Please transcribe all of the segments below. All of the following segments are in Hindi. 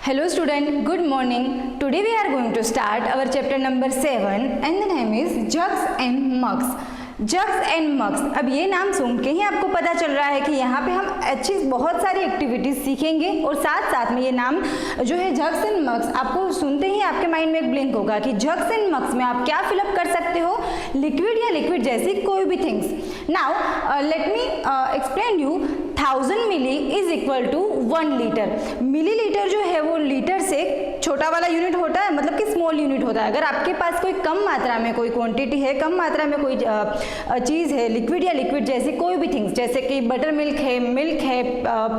Hello student, good morning. Today we are going to start our chapter number 7 and the name is Jugs and Mugs. Jugs and mugs, अब ये नाम सुन के ही आपको पता चल रहा है कि यहाँ पे हम अच्छी बहुत सारी एक्टिविटीज सीखेंगे और साथ साथ में ये नाम जो है जग्स एंड मग्स, आपको सुनते ही आपके माइंड में एक ब्लिंक होगा कि जग्स एंड मग्स में आप क्या फिलअप कर सकते हो, लिक्विड या लिक्विड जैसी कोई भी things. Now let me explain you 1000 milli is equal to 1 litre. Millilitre जो है वो लीटर से छोटा वाला यूनिट होता है, मतलब कि स्मॉल यूनिट होता है। अगर आपके पास कोई कम मात्रा में कोई क्वांटिटी है, कम मात्रा में कोई चीज़ है, लिक्विड या लिक्विड जैसी कोई भी थिंग्स, जैसे कि बटर मिल्क है,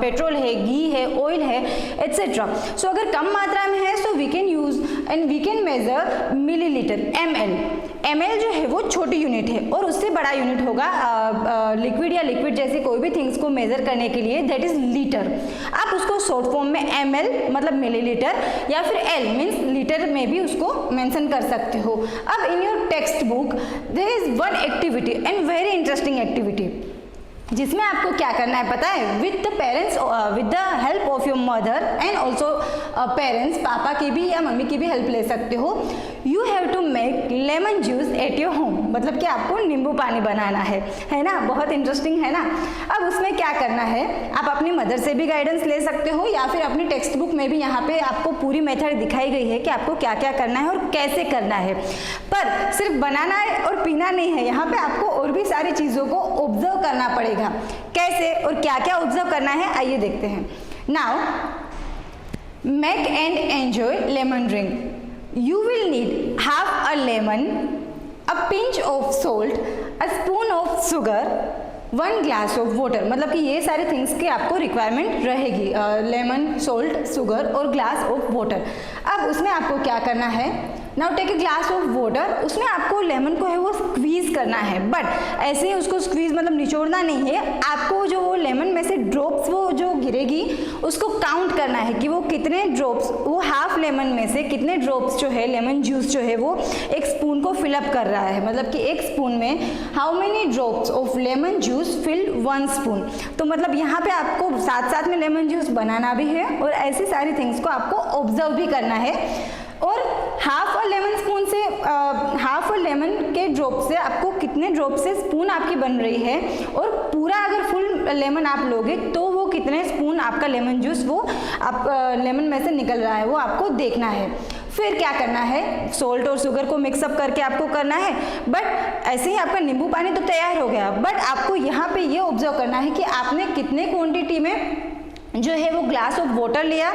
पेट्रोल है, घी है, ऑयल है, एट्सेट्रा। सो अगर कम मात्रा में है so we can use and we can measure millilitre. ml जो है वो छोटी यूनिट है और उससे बड़ा यूनिट होगा लिक्विड या लिक्विड जैसी कोई भी थिंग्स को मेजर करने के लिए, दैट इज लीटर। आप उसको शॉर्ट फॉर्म में ml मतलब मिलीलीटर या फिर L मीन्स लीटर में भी उसको मेंशन कर सकते हो। अब in your text book there is one activity and very interesting activity, जिसमें आपको क्या करना है पता है, with the parents, with the help of your mother and also parents, पापा की भी या मम्मी की भी हेल्प ले सकते हो। You have to make lemon juice at your home, मतलब कि आपको नींबू पानी बनाना है ना। बहुत इंटरेस्टिंग है ना। अब उसमें क्या करना है, आप अपनी मदर से भी गाइडेंस ले सकते हो या फिर अपनी टेक्स्ट बुक में भी यहाँ पे आपको पूरी मेथड दिखाई गई है कि आपको क्या क्या करना है और कैसे करना है। पर सिर्फ बनाना है और पीना नहीं है, यहाँ पे आपको और भी सारी चीज़ों को ऑब्जर्व करना पड़ेगा। कैसे और क्या क्या ऑब्जर्व करना है आइए देखते हैं। Now make and enjoy lemon drink. You will need half a lemon, a pinch of salt, a spoon of sugar, 1 glass of water। मतलब कि ये सारे थिंग्स की आपको रिक्वायरमेंट रहेगी, लेमन, सोल्ट, शुगर और ग्लास ऑफ वाटर। अब उसमें आपको क्या करना है, now take a glass of water, उसमें आपको लेमन को है वो स्क्वीज करना है, बट ऐसे ही उसको स्क्वीज मतलब निचोड़ना नहीं है, आपको जो वो लेमन में से ड्रॉप्स वो जो गिरेगी उसको काउंट करना है कि वो कितने ड्रॉप्स, वो हाफ लेमन में से कितने ड्रॉप्स जो है लेमन जूस जो है वो एक स्पून को फिलअप कर रहा है। मतलब कि एक स्पून में how many drops of lemon juice fill 1 spoon. तो मतलब यहाँ पे आपको साथ साथ में लेमन जूस बनाना भी है और ऐसी सारी थिंग्स को आपको ऑब्जर्व भी करना है। और हाफ अ लेमन स्पून से हाफ अ लेमन के ड्रॉप से आपको कितने ड्रॉप से स्पून आपकी बन रही है, और पूरा अगर फुल लेमन आप लोगे तो वो कितने स्पून आपका लेमन जूस वो आप लेमन में से निकल रहा है, वो आपको देखना है। फिर क्या करना है, सोल्ट और शुगर को मिक्सअप करके आपको करना है। बट ऐसे ही आपका नींबू पानी तो तैयार हो गया, बट आपको यहाँ पे ये ऑब्जर्व करना है कि आपने कितने क्वांटिटी में जो है वो ग्लास ऑफ वाटर लिया,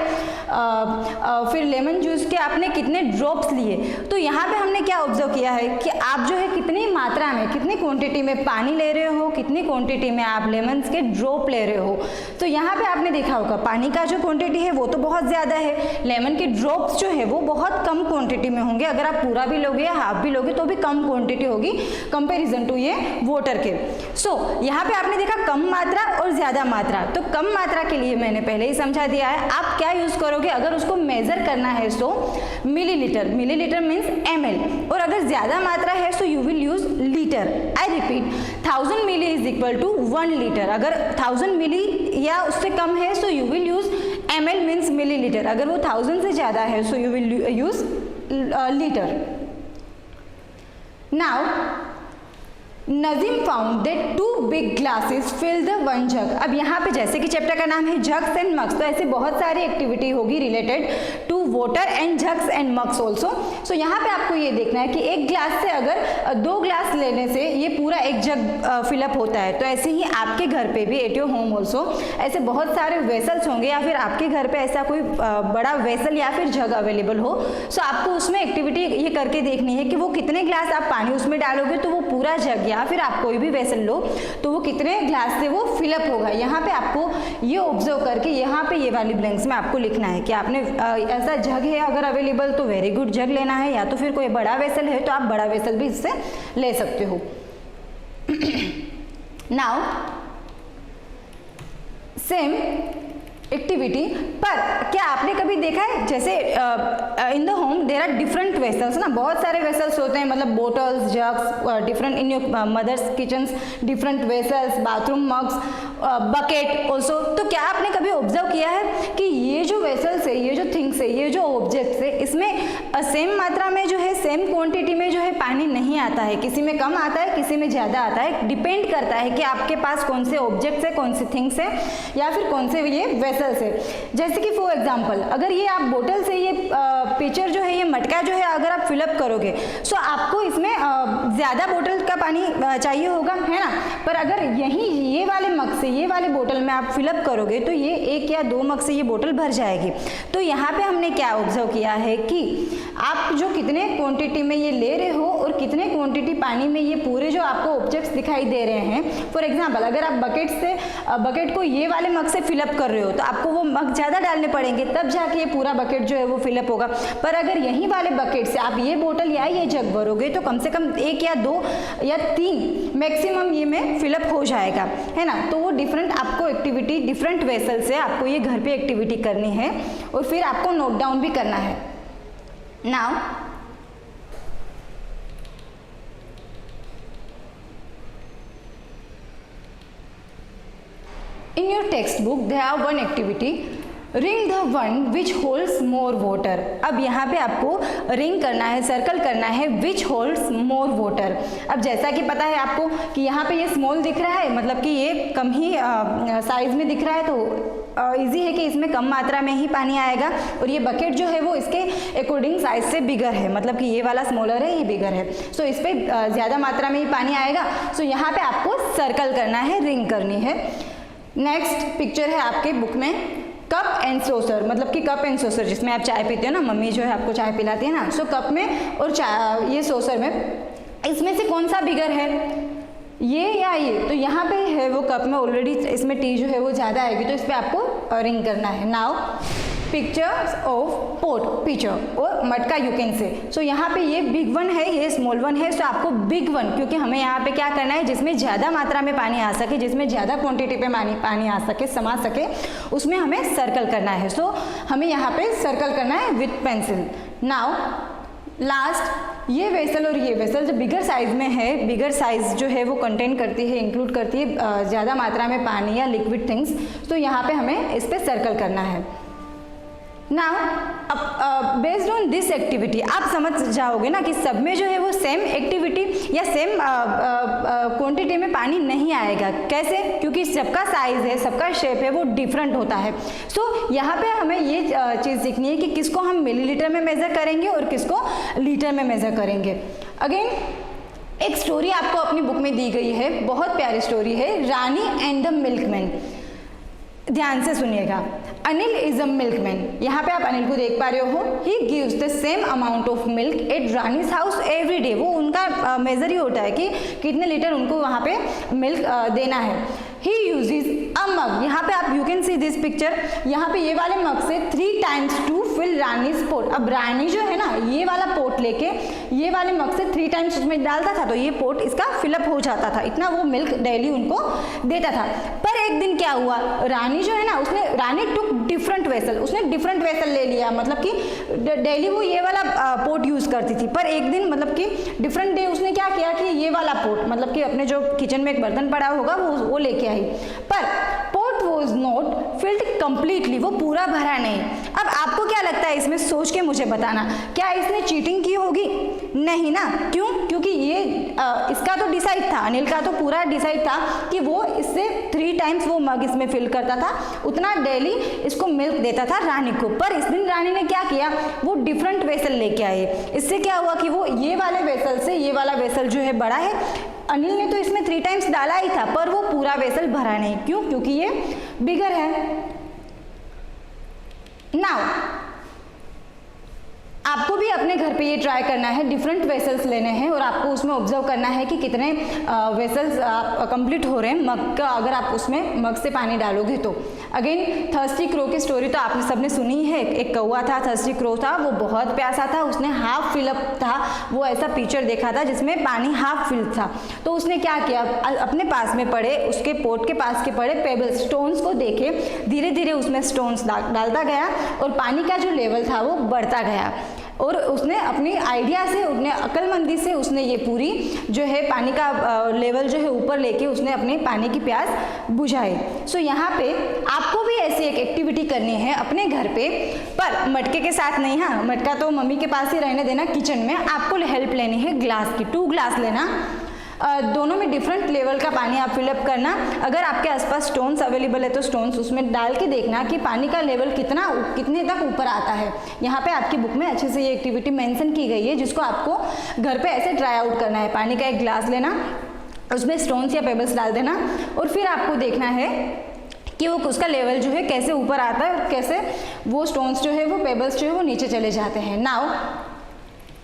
फिर लेमन जूस के आपने कितने ड्रॉप्स लिए। तो यहाँ पे हमने क्या ऑब्जर्व किया है कि आप जो है कितनी मात्रा में, कितनी क्वांटिटी में पानी ले रहे हो, कितनी क्वांटिटी में आप लेमन्स के ड्रॉप ले रहे हो। तो यहाँ पे आपने देखा होगा पानी का जो क्वांटिटी है वो तो बहुत ज़्यादा है, लेमन के ड्रॉप्स जो है वो बहुत कम क्वांटिटी में होंगे। अगर आप पूरा भी लोगे या हाफ भी लोगे तो भी कम क्वांटिटी होगी कंपेरिजन टू ये वाटर के। सो यहाँ पे आपने देखा कम मात्रा और ज़्यादा मात्रा। तो कम मात्रा के लिए मैंने पहले ही समझा दिया है, आप क्या यूज करोगे अगर उसको मेजर करना है so millilitre, millilitre means ml, और अगर ज्यादा मात्रा है so you will use litre. I repeat, 1000 milli is equal to 1 litre. अगर 1000 मिली या उससे कम है so you will use ml means millilitre. अगर वो 1000 से ज्यादा है so you will use litre. Now Nazeem found that 2 big glasses fill the 1 jug. अब यहाँ पे जैसे कि चैप्टर का नाम है जग्स एंड मग्स, तो ऐसे बहुत सारी एक्टिविटी होगी related to water and jugs and mugs also. So यहाँ पे आपको ये देखना है कि एक ग्लास से अगर 2 ग्लास लेने से ये पूरा एक जग फिलअप होता है, तो ऐसे ही आपके घर पे भी एट योर होम ऑल्सो ऐसे बहुत सारे वेसल्स होंगे, या फिर आपके घर पे ऐसा कोई बड़ा वेसल या फिर जग अवेलेबल हो। सो आपको उसमें एक्टिविटी ये करके देखनी है कि वो कितने ग्लास आप पानी उसमें डालोगे तो वो पूरा जग, या फिर आप कोई भी वेसल लो तो वो कितने ग्लास से वो फिलअप होगा। यहाँ पे आपको ये ऑब्जर्व करके यहाँ पे ये वाली ब्लैंक्स में आपको लिखना है कि आपने ऐसा जग है अगर अवेलेबल तो वेरी गुड जग लेना है, या तो फिर कोई बड़ा वेसल है तो आप बड़ा वेसल भी इससे ले सकते हो। नाउ सेम एक्टिविटी, पर क्या आपने कभी देखा है जैसे in the home there are different vessels ना, बहुत सारे वेसल्स होते हैं, मतलब bottles, jugs, different in your mother's kitchens different vessels, bathroom mugs, bucket also. तो क्या आपने कभी ऑब्जर्व किया है कि ये जो वेसल्स है, ये जो थिंग्स है, ये जो ऑब्जेक्ट है, इसमें सेम मात्रा में जो है, सेम क्वांटिटी में जो है पानी नहीं आता है, किसी में कम आता है, किसी में ज़्यादा आता है। डिपेंड करता है कि आपके पास कौन से ऑब्जेक्ट्स है, कौन से थिंग्स है, या फिर कौन से ये वेसल्स है। जैसे कि फॉर एग्जांपल अगर ये आप बोतल से ये पिक्चर जो है, ये मटका जो है अगर आप फिलअप करोगे सो आपको इसमें ज़्यादा बोतल का पानी चाहिए होगा, है ना। पर अगर यही ये वाले मग से ये वाले बोतल में आप फिलअप करोगे तो ये 1 या 2 मग से ये बोतल भर जाएगी। तो यहाँ पे हमने क्या ऑब्जर्व किया है कि आप जो कितने क्वांटिटी में ये ले रहे हो और कितने क्वांटिटी पानी में ये पूरे जो आपको ऑब्जेक्ट्स दिखाई दे रहे हैं। फॉर एग्जांपल अगर आप बकेट को ये वाले मग से फिलअप कर रहे हो तो आपको वो मग ज़्यादा डालने पड़ेंगे, तब जाके ये पूरा बकेट जो है वो फिलअप होगा। पर अगर यही वाले बकेट से आप ये बोतल या ये जग भरोगे तो कम से कम 1 या 2 या 3 मैक्सिमम ये में फिलअप हो जाएगा, है ना। तो वो डिफरेंट आपको एक्टिविटी डिफरेंट वेसल से आपको ये घर पे एक्टिविटी करनी है और फिर आपको नोट डाउन भी करना है। Now in your textbook they have one activity, ring the one which holds more water. अब यहाँ पे आपको रिंग करना है, सर्कल करना है विच होल्ड्स मोर वाटर। अब जैसा कि पता है आपको कि यहाँ पे ये स्मॉल दिख रहा है, मतलब कि ये कम ही साइज में दिख रहा है, तो इजी है कि इसमें कम मात्रा में ही पानी आएगा। और ये बकेट जो है वो इसके अकॉर्डिंग साइज से बिगर है, मतलब कि ये वाला स्मॉलर है, ये बिगर है, सो इस पर ज़्यादा मात्रा में ही पानी आएगा। सो यहाँ पे आपको सर्कल करना है, रिंग करनी है। नेक्स्ट पिक्चर है आपके बुक में कप एंड सोसर, मतलब कि कप एंड सोसर जिसमें आप चाय पीते हो ना, मम्मी जो है आपको चाय पिलाती है ना। सो कप में और चाय ये सोसर में, इसमें से कौन सा बिगर है, ये या ये? तो यहाँ पे है वो कप में ऑलरेडी इसमें टी जो है वो ज़्यादा आएगी, तो इस पर आपको रिंग करना है। Now pictures of pot, picture और मटका यू कैन से। सो यहाँ पे ये बिग वन है, ये स्मॉल वन है, सो आपको बिग वन, क्योंकि हमें यहाँ पे क्या करना है, जिसमें ज़्यादा मात्रा में पानी आ सके, जिसमें ज़्यादा क्वांटिटी पे पानी आ सके, समा सके, उसमें हमें सर्कल करना है। सो हमें यहाँ पे सर्कल करना है विथ पेंसिल। नाउ लास्ट ये वेसल और ये वेसल जो बिगर साइज में है, बिगर साइज जो है वो कंटेन करती है, इंक्लूड करती है ज़्यादा मात्रा में पानी या लिक्विड थिंग्स, तो यहाँ पे हमें इस पर सर्कल करना है। Now based on this activity आप समझ जाओगे ना कि सब में जो है वो सेम एक्टिविटी या सेम क्वांटिटी में पानी नहीं आएगा। कैसे? क्योंकि सबका साइज है, सबका शेप है, वो डिफरेंट होता है। सो यहाँ पे हमें ये चीज़ सीखनी है कि किसको हम मिलीलीटर में मेज़र करेंगे और किसको लीटर में मेज़र करेंगे। अगेन एक स्टोरी आपको अपनी बुक में दी गई है, बहुत प्यारी स्टोरी है, रानी एंड द मिल्कमैन। ध्यान से सुनिएगा। अनिल इज अ मिल्कमैन, यहाँ पे आप अनिल को देख पा रहे हो। He gives the same amount of milk eight Rani's house every day. वो उनका मेजर ही होता है कि कितने लीटर उनको वहाँ पे मिल्क देना है। ही यूजेज अ मग, यहाँ पे आप you can see this picture, यहाँ पे ये वाले मग से 3 times to fill Rani's pot. अब रानी जो है ना, ये वाला पोट लेके ये वाले मग से 3 times उसमें डालता था, तो ये पोट इसका फिलअप हो जाता था, इतना वो मिल्क डेली उनको देता था। पर एक दिन क्या हुआ, रानी जो है ना, रानी टुक डिफरेंट वेसल, उसने डिफरेंट वेसल ले लिया, मतलब कि डेली वो ये वाला पोट यूज करती थी। पर एक दिन मतलब कि डिफरेंट डे उसने क्या किया कि ये वाला पोट, मतलब कि अपने जो किचन में एक बर्तन पड़ा होगा वो लेके आई, पर pot was not filled completely, वो पूरा भरा नहीं। अब आपको क्या लगता है, इसमें सोच के मुझे बताना, क्या इसने चीटिंग की होगी? नहीं ना। क्यों? क्योंकि ये इसका तो डिसाइड था, अनिल का तो पूरा डिसाइड था कि वो इससे 3 times वो मग इसमें फिल करता था, उतना डेली इसको मिल्क देता था रानी को। पर इस दिन रानी ने क्या किया, वो डिफरेंट वेसल लेके आए। इससे क्या हुआ कि वो ये वाले वेसल से ये वाला वेसल जो है बड़ा है, अनिल ने तो इसमें 3 times डाला ही था, पर वो पूरा वेसल भरा नहीं। क्यों? क्योंकि ये बिगर है। नाउ आपको भी अपने घर पे ये ट्राई करना है, डिफरेंट वेसल्स लेने हैं और आपको उसमें ऑब्जर्व करना है कि कितने वेसल्स कंप्लीट हो रहे हैं मग का, अगर आप उसमें मग से पानी डालोगे तो। अगेन थर्स्टी क्रो की स्टोरी तो आपने सबने सुनी है। एक कौवा था, थर्स्टी क्रो था, वो बहुत प्यासा था, उसने हाफ फिलअप था, वो ऐसा पिक्चर देखा था जिसमें पानी हाफ फिल था। तो उसने क्या किया, अपने पास में पड़े, उसके पोट के पास के पड़े पेबल स्टोन्स को देखे, धीरे धीरे उसमें स्टोन्स डालता गया और पानी का जो लेवल था वो बढ़ता गया। और उसने अपनी आइडिया से, उसने अक्लमंदी से उसने ये पूरी जो है पानी का लेवल जो है ऊपर लेके उसने अपने पानी की प्यास बुझाई। सो यहाँ पे आपको भी ऐसी एक एक्टिविटी करनी है अपने घर पे, पर मटके के साथ नहीं, हाँ मटका तो मम्मी के पास ही रहने देना किचन में, आपको हेल्प लेनी है ग्लास की, 2 ग्लास लेना, दोनों में डिफरेंट लेवल का पानी आप फिलअप करना। अगर आपके आसपास स्टोन्स अवेलेबल है तो स्टोन्स उसमें डाल के देखना कि पानी का लेवल कितने तक ऊपर आता है। यहाँ पे आपकी बुक में अच्छे से ये एक्टिविटी मेंशन की गई है जिसको आपको घर पे ऐसे ट्राई आउट करना है। पानी का एक ग्लास लेना, उसमें स्टोन्स या पेबल्स डाल देना और फिर आपको देखना है कि वो उसका लेवल जो है कैसे ऊपर आता है और कैसे वो स्टोन्स जो है वो पेबल्स जो है वो नीचे चले जाते हैं। Now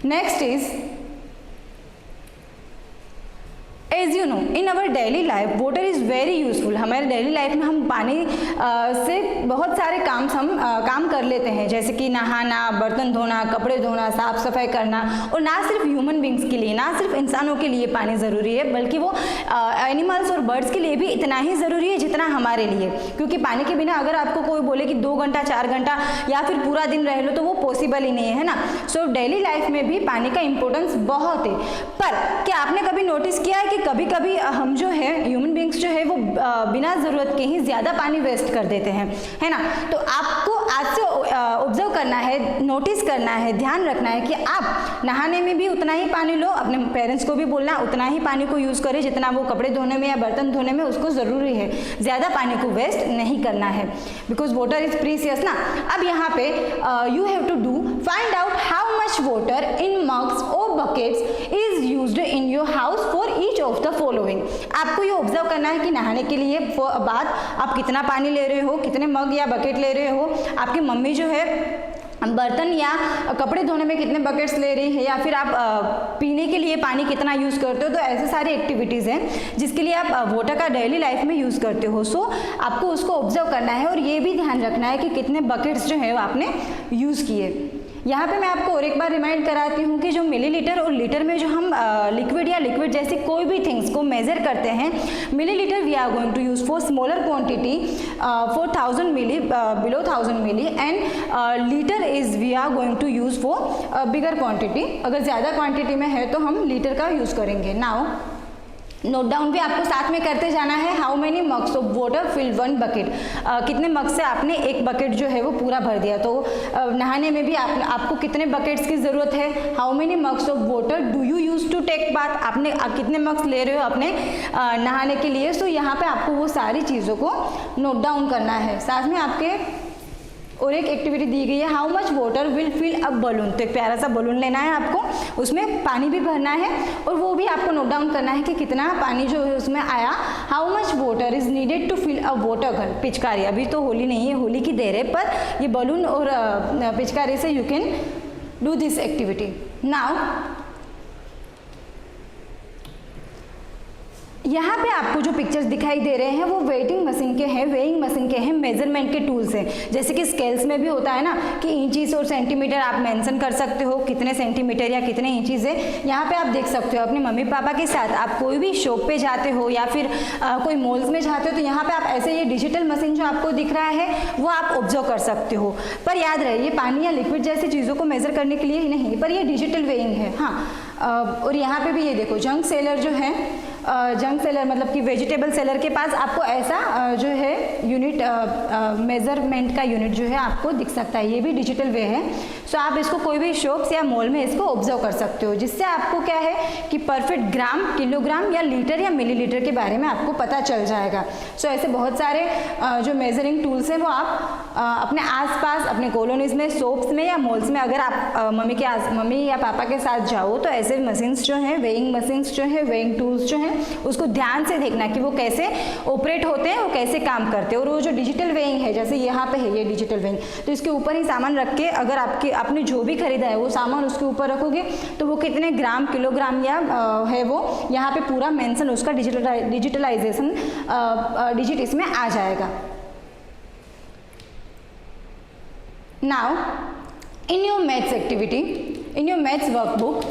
next is, as you know in our daily life water is very useful. हमारे डेली लाइफ में हम पानी से बहुत सारे काम कर लेते हैं, जैसे कि नहाना, बर्तन धोना, कपड़े धोना, साफ सफाई करना। और ना सिर्फ ह्यूमन बींग्स के लिए, ना सिर्फ इंसानों के लिए पानी ज़रूरी है, बल्कि वो एनिमल्स और बर्ड्स के लिए भी इतना ही ज़रूरी है जितना हमारे लिए। क्योंकि पानी के बिना अगर आपको कोई बोले कि 2 घंटा 4 घंटा या फिर पूरा दिन रह लो तो वो पॉसिबल ही नहीं है ना। सो डेली लाइफ में भी पानी का इम्पोर्टेंस बहुत है। पर क्या आपने कभी नोटिस किया है कि कभी कभी हम जो है ह्यूमन बींग्स जो है वो बिना ज़रूरत के ही ज़्यादा पानी वेस्ट कर देते हैं, है ना। तो आपको आज से ऑब्जर्व करना है, नोटिस करना है, ध्यान रखना है कि आप नहाने में भी उतना ही पानी लो, अपने पेरेंट्स को भी बोलना उतना ही पानी को यूज़ करें जितना वो कपड़े धोने में या बर्तन धोने में उसको ज़रूरी है। ज़्यादा पानी को वेस्ट नहीं करना है, बिकॉज वाटर इज़ प्रीसियस ना। अब यहाँ पे you have to do find out how much water in mugs और buckets is used in your house for each of the following. आपको ये ऑब्जर्व करना है कि नहाने के लिए बाद आप कितना पानी ले रहे हो, कितने मग या बकेट ले रहे हो, आपकी मम्मी जो है बर्तन या कपड़े धोने में कितने बकेट्स ले रही है, या फिर आप पीने के लिए पानी कितना यूज़ करते हो। तो ऐसे सारी एक्टिविटीज़ हैं जिसके लिए आप वाटर का डेली लाइफ में यूज़ करते हो। सो आपको उसको ऑब्जर्व करना है और ये भी ध्यान रखना है कि कितने बकेट्स जो है वो आपने यूज़ किए। यहाँ पे मैं आपको और एक बार रिमाइंड कराती हूँ कि जो मिलीलीटर और लीटर में जो हम लिक्विड या लिक्विड जैसी कोई भी थिंग्स को मेजर करते हैं, millilitre we are going to use for smaller quantity for 1000 milli, below 1000 milli, and litre is we are going to use for bigger quantity. अगर ज़्यादा क्वांटिटी में है तो हम लीटर का यूज़ करेंगे। नाउ नोट डाउन भी आपको साथ में करते जाना है। How many mugs of water fill 1 bucket, कितने मग से आपने एक बकेट जो है वो पूरा भर दिया। तो नहाने में भी आपको कितने बकेट्स की ज़रूरत है। How many mugs of water do you use to take bath, आपने कितने मग्स ले रहे हो अपने नहाने के लिए। सो यहाँ पे आपको वो सारी चीज़ों को नोट डाउन करना है। साथ में आपके और एक एक्टिविटी दी गई है, how much water will fill a balloon. तो एक प्यारा सा बलून लेना है आपको, उसमें पानी भी भरना है और वो भी आपको नोट डाउन करना है कि कितना पानी जो है उसमें आया। How much water is needed to fill a water gun, पिचकारी। अभी तो होली नहीं है, होली की देर है, पर ये बलून और पिचकारी से you can do this activity. Now यहाँ पे आपको जो पिक्चर्स दिखाई दे रहे हैं वो वेटिंग मशीन के हैं, वेइंग मशीन के हैं, मेजरमेंट के टूल्स हैं। जैसे कि स्केल्स में भी होता है ना कि इंचीज और सेंटीमीटर आप मेंशन कर सकते हो, कितने सेंटीमीटर या कितने इंचीज है। यहाँ पे आप देख सकते हो अपने मम्मी पापा के साथ आप कोई भी शॉप पे जाते हो या फिर कोई मॉल्स में जाते हो तो यहाँ पे आप ऐसे ये डिजिटल मशीन जो आपको दिख रहा है वो आप ऑब्जर्व कर सकते हो। पर याद रहे ये पानी या लिक्विड जैसी चीज़ों को मेजर करने के लिए ही नहीं, पर ये डिजिटल वेइंग है। हाँ, और यहाँ पे भी ये देखो जंक सेलर जो है, जंक सेलर मतलब कि वेजिटेबल सेलर के पास आपको ऐसा जो है यूनिट, मेजरमेंट का यूनिट जो है आपको दिख सकता है। ये भी डिजिटल वे है। सो आप इसको कोई भी शॉप्स या मॉल में इसको ऑब्जर्व कर सकते हो, जिससे आपको क्या है कि परफेक्ट ग्राम, किलोग्राम या लीटर या मिलीलीटर के बारे में आपको पता चल जाएगा। सो ऐसे बहुत सारे जो मेजरिंग टूल्स हैं वो आप अपने आसपास अपने कॉलोनीज में, शॉप्स में या मॉल्स में अगर आप मम्मी या पापा के साथ जाओ तो ऐसे मशीन्स जो हैं, वेइंग मशीन्स जो है, वेइंग टूल्स जो हैं उसको ध्यान से देखना कि वो कैसे ऑपरेट होते हैं, वो कैसे काम करते हैं। और वो जो डिजिटल वेइंग है, जैसे यहाँ पे है ये डिजिटल वेइंग, तो इसके ऊपर ही सामान रख के अगर आपने जो भी खरीदा है वो सामान उसके ऊपर रखोगे तो वो कितने ग्राम, किलोग्राम या है वो यहाँ पे पूरा मेंशन उसका डिजिटलाइजेशन डिजिट इसमें आ जाएगा। Now in your maths activity, in your maths workbook,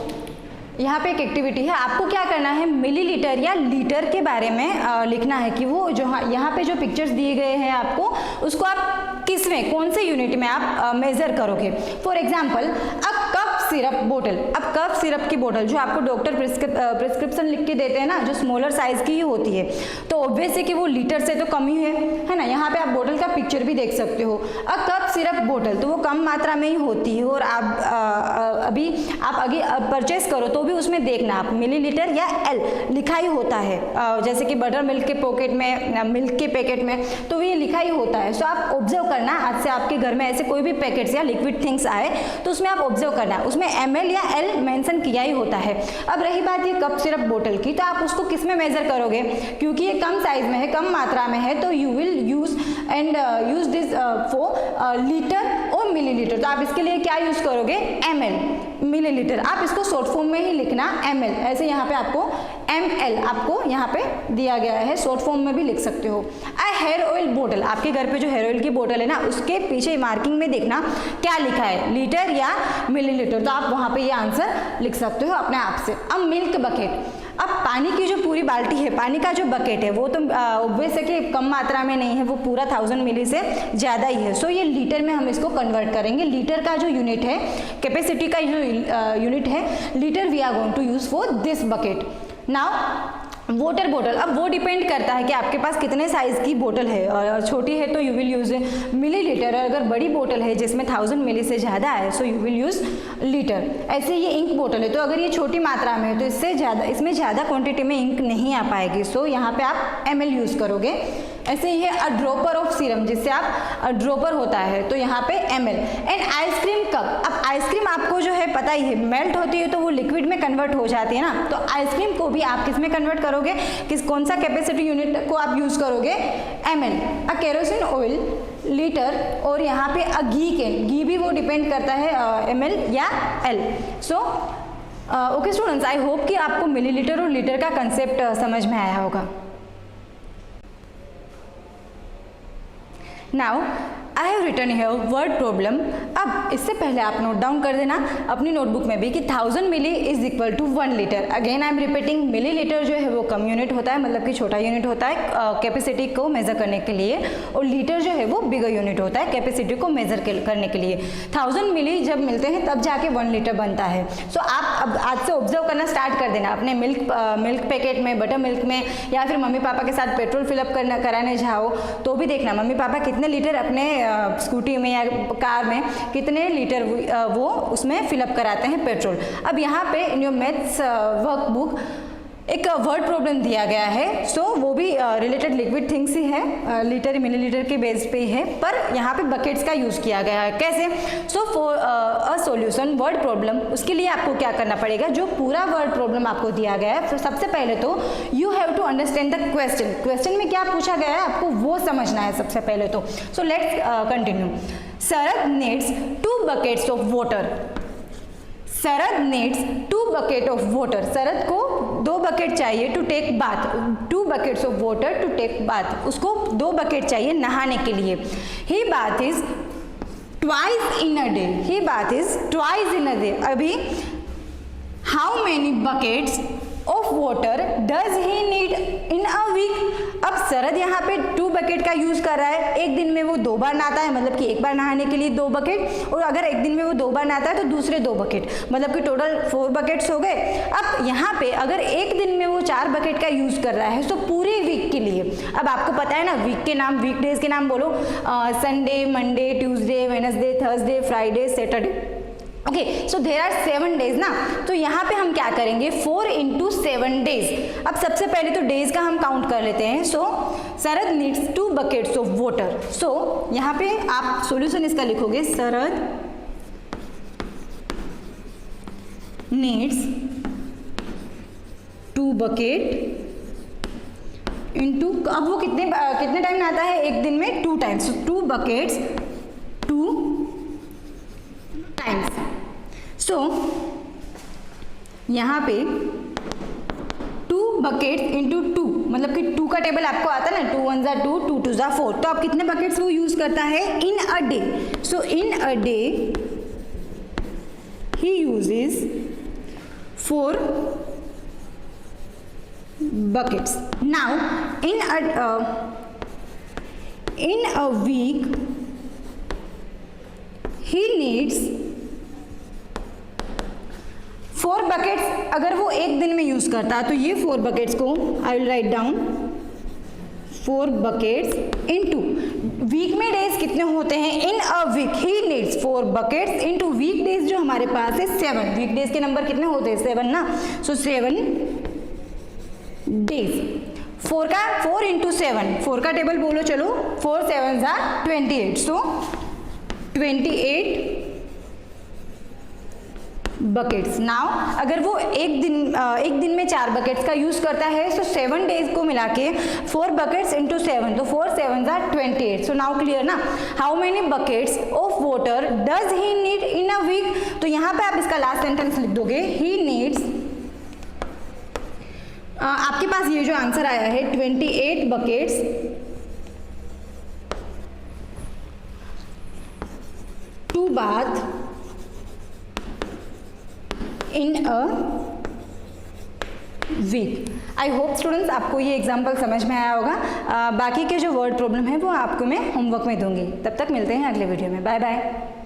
यहाँ पे एक एक्टिविटी है। आपको क्या करना है, मिलीलीटर या लीटर के बारे में लिखना है कि वो जो यहाँ पे जो पिक्चर्स दिए गए हैं आपको उसको आप किस में, कौन से यूनिट में आप मेजर करोगे। For example a cup syrup बोतल। अब कफ सिरप की बोतल जो आपको डॉक्टर प्रिस्क्रिप्शन लिख के देते हैं ना, जो स्मॉलर साइज की ही होती है, तो ऑब्वियस है कि वो लीटर से तो कम ही है ना। यहाँ पे आप बोतल का पिक्चर भी देख सकते हो। अब कफ सिरप बोतल तो वो कम मात्रा में ही होती है, और आप अभी परचेस करो तो भी उसमें देखना आप मिलीलीटर या एल लिखा ही होता है। जैसे कि बटर मिल्क के पॉकेट में, मिल्क के पैकेट में तो ये लिखा ही होता है। सो आप ऑब्जर्व करना, आज से आपके घर में ऐसे कोई भी पैकेट्स या लिक्विड थिंग्स आए तो उसमें आप ऑब्जर्व करना, उसमें ml या L मेंशन किया ही होता है। अब रही बात ये कप सिरप बोतल की, तो आप उसको किस में मेजर करोगे, क्योंकि ये कम साइज में है, कम मात्रा में है, तो you will use this for litre और मिलीलीटर। तो आप इसके लिए क्या यूज करोगे, ml, मिलीलीटर। आप इसको शॉर्ट फॉर्म में ही लिखना ml, ऐसे यहाँ पे आपको ml आपको यहाँ पे दिया गया है, शॉर्ट फॉर्म में भी लिख सकते हो। हेयर ऑयल बोतल, आपके घर पे जो हेयर ऑयल की बोतल है ना, उसके पीछे मार्किंग में देखना क्या लिखा है, लीटर या मिलीलीटर, तो आप वहाँ पे ये आंसर लिख सकते हो अपने आप से। अब मिल्क बकेट, अब पानी की जो पूरी बाल्टी है, पानी का जो बकेट है, वो तो ऑब्वियस है कि कम मात्रा में नहीं है, वो पूरा 1000 मिली से ज़्यादा ही है। सो ये लीटर में हम इसको कन्वर्ट करेंगे। लीटर का जो यूनिट है, कैपेसिटी का जो यूनिट है, litre we are going to use for this bucket. Now water बोतल, अब वो डिपेंड करता है कि आपके पास कितने साइज़ की बोतल है, और छोटी है तो यू विल यूज़ मिलीलीटर, और अगर बड़ी बोतल है जिसमें 1000 मिली से ज़्यादा है so you will use litre. ऐसे ये इंक बोतल है, तो अगर ये छोटी मात्रा में है तो इसमें ज़्यादा क्वांटिटी में इंक नहीं आ पाएगी, सो यहाँ पे आप ml यूज़ करोगे। ऐसे ही है अ ड्रॉपर ऑफ सीरम, जिससे आप ड्रॉपर होता है तो यहाँ पे ml। एंड आइसक्रीम कप, अब आइसक्रीम आपको जो है पता ही है, मेल्ट होती है तो वो लिक्विड में कन्वर्ट हो जाती है ना, तो आइसक्रीम को भी आप किस में कन्वर्ट करोगे, कौन सा कैपेसिटी यूनिट को आप यूज करोगे, ml। अ केरोसिन ऑयल लीटर, और यहाँ पे अ घी भी वो डिपेंड करता है ml या l। So okay students, I hope कि आपको मिलीलीटर और लीटर का कंसेप्ट समझ में आया होगा। Now I have written here word problem। अब इससे पहले आप नोट डाउन कर देना अपनी नोटबुक में भी कि 1000 milli is equal to 1 litre. Again I am repeating, millilitre जो है वो कम यूनिट होता है, मतलब कि छोटा यूनिट होता है कैपेसिटी को मेजर करने के लिए, और लीटर जो है वो बिगर यूनिट होता है कैपेसिटी को मेजर करने के लिए। 1000 मिली जब मिलते हैं तब जाके 1 लीटर बनता है। सो आप अब आज से ऑब्जर्व करना स्टार्ट कर देना अपने मिल्क पैकेट में, बटर मिल्क में, या फिर मम्मी पापा के साथ पेट्रोल फिलअप कराने जाओ तो भी देखना मम्मी पापा कितने लीटर अपने स्कूटी में या कार में कितने लीटर वो उसमें फिलअप कराते हैं पेट्रोल। अब यहाँ पे इन योर मैथ्स वर्कबुक एक वर्ड प्रॉब्लम दिया गया है, सो वो भी रिलेटेड लिक्विड थिंग्स ही है, लीटर मिलीलीटर के बेस पे ही है, पर यहाँ पे बकेट्स का यूज़ किया गया है। कैसे, so for a solution word problem, उसके लिए आपको क्या करना पड़ेगा, जो पूरा वर्ड प्रॉब्लम आपको दिया गया है, तो सबसे पहले तो you have to understand the question. Question में क्या पूछा गया है आपको वो समझना है सबसे पहले तो। So let's continue. Sharad needs 2 buckets of water. Sharad needs 2 buckets of water, Sharad को 2 बकेट चाहिए to take bath, 2 buckets of water to take bath, उसको 2 बकेट चाहिए नहाने के लिए। He bath is twice in a day, he bath is twice in a day. अभी how many buckets of water does he need in a week. अब शरद यहाँ पे 2 बकेट का यूज कर रहा है, एक दिन में वो 2 बार नहाता है, मतलब कि एक बार नहाने के लिए 2 बकेट, और अगर एक दिन में वो 2 बार नहाता है तो दूसरे 2 बकेट, मतलब कि टोटल 4 बकेट्स हो गए। अब यहाँ पे अगर एक दिन में वो 4 बकेट का यूज कर रहा है तो पूरे वीक के लिए, अब आपको पता है ना वीक के नाम, वीक डेज के नाम बोलो, Sunday, Monday, Tuesday, Wednesday, Thursday, Friday, Saturday. Okay, so there are 7 days ना, तो यहाँ पे हम क्या करेंगे 4 into 7 डेज। अब सबसे पहले तो डेज का हम काउंट कर लेते हैं। सो शरद नीड्स 2 buckets ऑफ वाटर। सो यहाँ पे आप सॉल्यूशन इसका लिखोगे, शरद नीड्स 2 bucket इंटू, अब वो कितने टाइम आता है एक दिन में, 2 times, 2 buckets 2 times। सो यहाँ पे 2 buckets इंटू 2, मतलब कि 2 का टेबल आपको आता है ना, 2 1 2, 2 2 4, तो आप कितने बकेट्स वो यूज करता है in a day. So in a day he uses 4 buckets। Now in a week he needs करता, तो ये 4 बकेट्स को I will write down 4 buckets into week में डेज कितने होते हैं, in a week he needs 4 buckets into week days जो हमारे पास है 7, वीक डेज के नंबर कितने होते हैं 7 ना, सो 7 डेज। 4 इंटू 7, 4 का टेबल बोलो चलो, 4 7 28, सो 28 बकेट्स। नाउ अगर वो एक दिन में 4 बकेट्स का यूज करता है, सो 7 डेज को मिला के 4 बकेट्स इंटू 7, तो 4 7 28, सो नाउ क्लियर ना। How many buckets of water does he need in a week, तो यहाँ पे आप इसका लास्ट सेंटेंस लिख दोगे, ही नीड्स, आपके पास ये जो आंसर आया है 28 buckets to bath in a week. I hope students आपको ये एग्जाम्पल समझ में आया होगा। बाकी के जो वर्ड प्रॉब्लम है वो आपको मैं होमवर्क में दूंगी। तब तक मिलते हैं अगले वीडियो में। Bye bye.